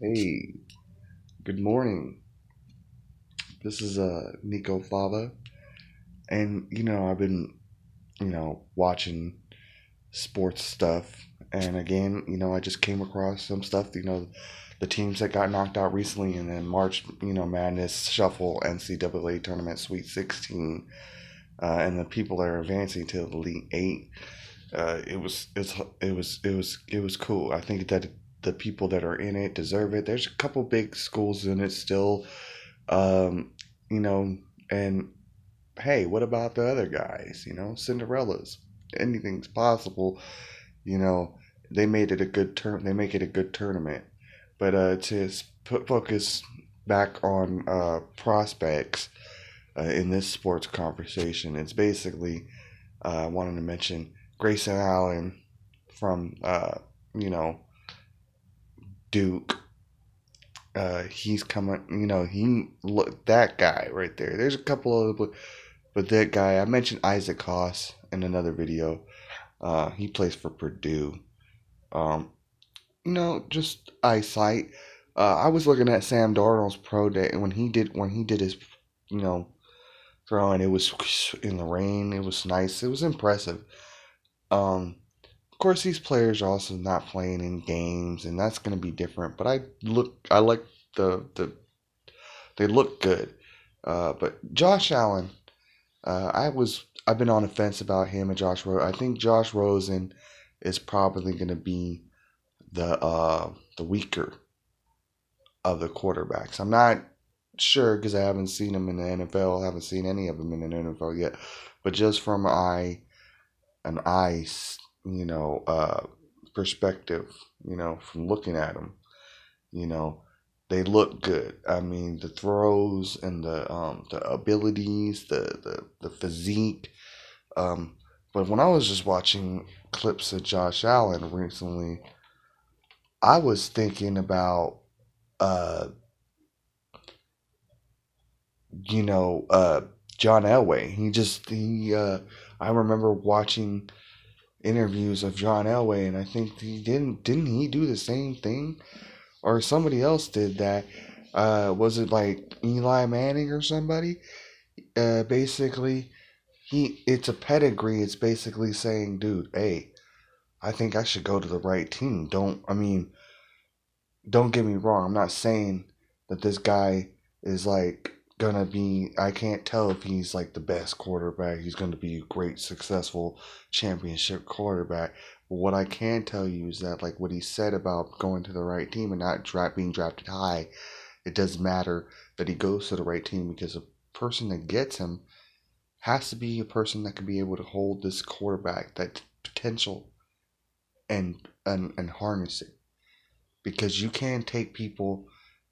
Hey, good morning. This is Nico Fava, and I've been watching sports stuff, and again I just came across some stuff. The teams that got knocked out recently, and then March Madness Shuffle NCAA Tournament Sweet 16, and the people that are advancing to the Elite Eight. It was cool. I think that the people that are in it deserve it. There's a couple big schools in it still. Um, you know, and hey, what about the other guys? Cinderellas. Anything's possible. You know, they made it a good turn. They make it a good tournament. But to put focus back on prospects in this sports conversation, it's basically I wanted to mention Grayson Allen from you know Duke. He's coming. He look that guy right there. There's a couple other, but that guy I mentioned Isaac Haas in another video. He plays for Purdue. Um, just eyesight. I was looking at Sam Darnold's pro day, and when he did his, you know, throwing, it was in the rain. It was nice. It was impressive. Of course, these players are also not playing in games, and that's going to be different. But I like the they look good. But Josh Allen, I've been on the fence about him and Josh Rosen. I think Josh Rosen is probably going to be the weaker of the quarterbacks. I'm not sure because I haven't seen him in the NFL. I haven't seen any of them in the NFL yet. But just from an eye, you know, uh, perspective, from looking at them, you know, they look good. I mean, the throws and the abilities, the physique. Um, but when I was just watching clips of Josh Allen recently, I was thinking about uh, you know, John Elway. I remember watching interviews of John Elway, and I think didn't he do the same thing, or somebody else did that? Was it like Eli Manning or somebody? Basically, it's a pedigree. It's basically saying, dude, hey, I think I should go to the right team. Don't get me wrong. I'm not saying that this guy is like gonna be. I can't tell if he's like the best quarterback. He's gonna be a great, successful championship quarterback. But what I can tell you is that, like what he said about going to the right team and not being drafted high, it does matter that he goes to the right team because a person that gets him has to be a person that can be able to hold this quarterback, that potential, and harness it. Because you can take people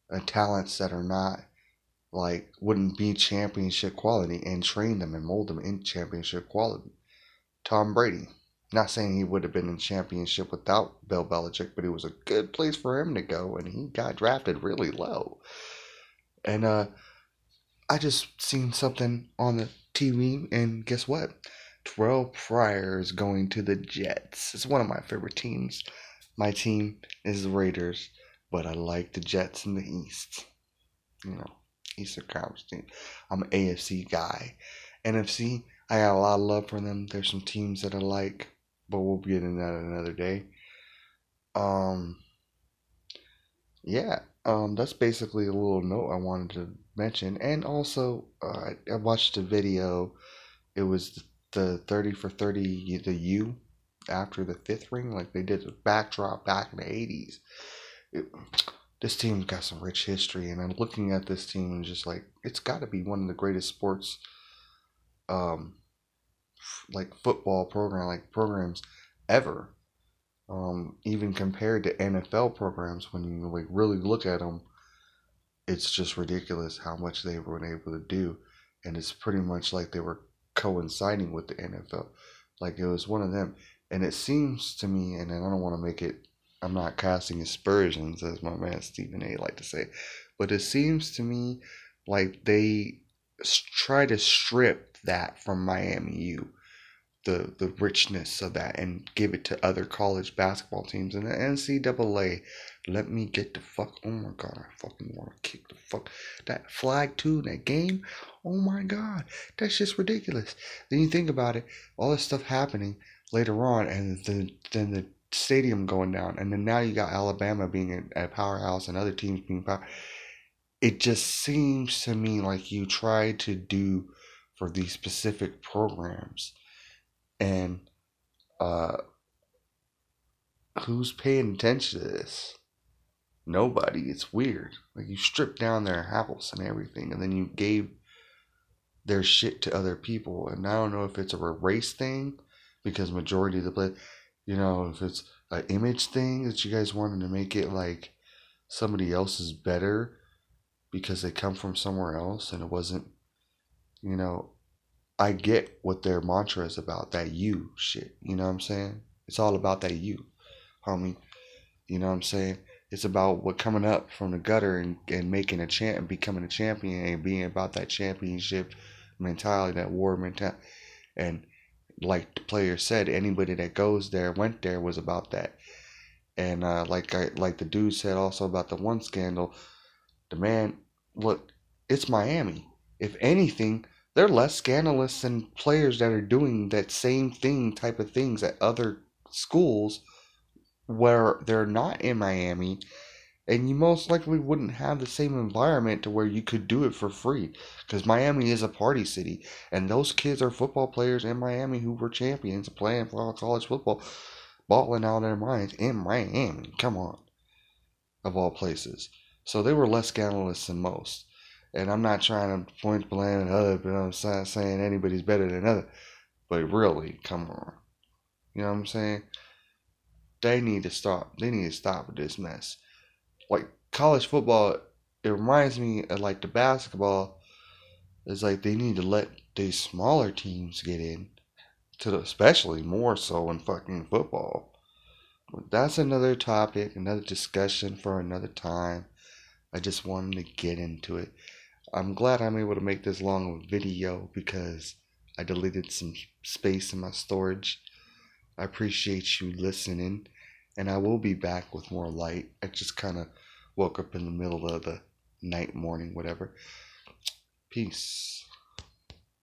and talents that are not like wouldn't be championship quality and train them and mold them in championship quality. Tom Brady. Not saying he would have been in championship without Bill Belichick, but it was a good place for him to go, and he got drafted really low. And I just seen something on the TV, and guess what? Terrell Pryor is going to the Jets. It's one of my favorite teams. My team is the Raiders, but I like the Jets in the East. You know, Eastern Conference team. I'm an AFC guy. NFC, I got a lot of love for them. There's some teams that I like, but we'll get into that another day. Um, yeah, that's basically a little note I wanted to mention. And also, I watched a video. It was the 30 for 30, the U after the fifth ring, like they did the backdrop back in the 80s. It, this team got some rich history, and I'm looking at this team and just like, it's got to be one of the greatest sports, um, like football programs ever. Even compared to NFL programs, when you like really look at them, it's just ridiculous how much they were able to do, and it's pretty much like they were coinciding with the NFL. Like it was one of them, and it seems to me, and I don't want to make it. I'm not casting aspersions, as my man Stephen A. like to say, but it seems to me like they try to strip that from Miami U, the richness of that, and give it to other college basketball teams. And the NCAA Let me get the fuck. Oh my god, I fucking want to kick the fuck. That flag too, that game. Oh my god, that's just ridiculous. Then you think about it, all this stuff happening later on, and then the stadium going down, and then now you got Alabama being a powerhouse and other teams being power. It just seems to me like you try to do for these specific programs, and uh, who's paying attention to this? Nobody. It's weird. Like you stripped down their house and everything, and then you gave their shit to other people. And I don't know if it's a race thing, because majority of the play, if it's an image thing that you guys wanted to make it like somebody else is better because they come from somewhere else, and it wasn't. You know, I get what their mantra is about, that you shit. You know what I'm saying? It's all about that you, homie. You know what I'm saying? It's about what coming up from the gutter and making a champ and becoming a champion and being about that championship mentality, that war mentality. And like the player said, anybody that goes there, went there, was about that. And like the dude said also about the one scandal, the man, look, it's Miami. If anything, they're less scandalous than players that are doing that same thing, type of things at other schools where they're not in Miami, and you most likely wouldn't have the same environment to where you could do it for free, because Miami is a party city, and those kids are football players in Miami who were champions playing college football, balling out of their minds in Miami. Come on, of all places. So they were less scandalous than most. And I'm not trying to point blame at other, but I'm saying anybody's better than other. But really, come on. You know what I'm saying? They need to stop. They need to stop with this mess. Like college football, it reminds me of like the basketball. It's like they need to let these smaller teams get in, especially more so in fucking football. But that's another topic, another discussion for another time. I just wanted to get into it. I'm glad I'm able to make this long of a video because I deleted some space in my storage. I appreciate you listening, and I will be back with more light. I just kind of woke up in the middle of the night, morning, whatever. Peace.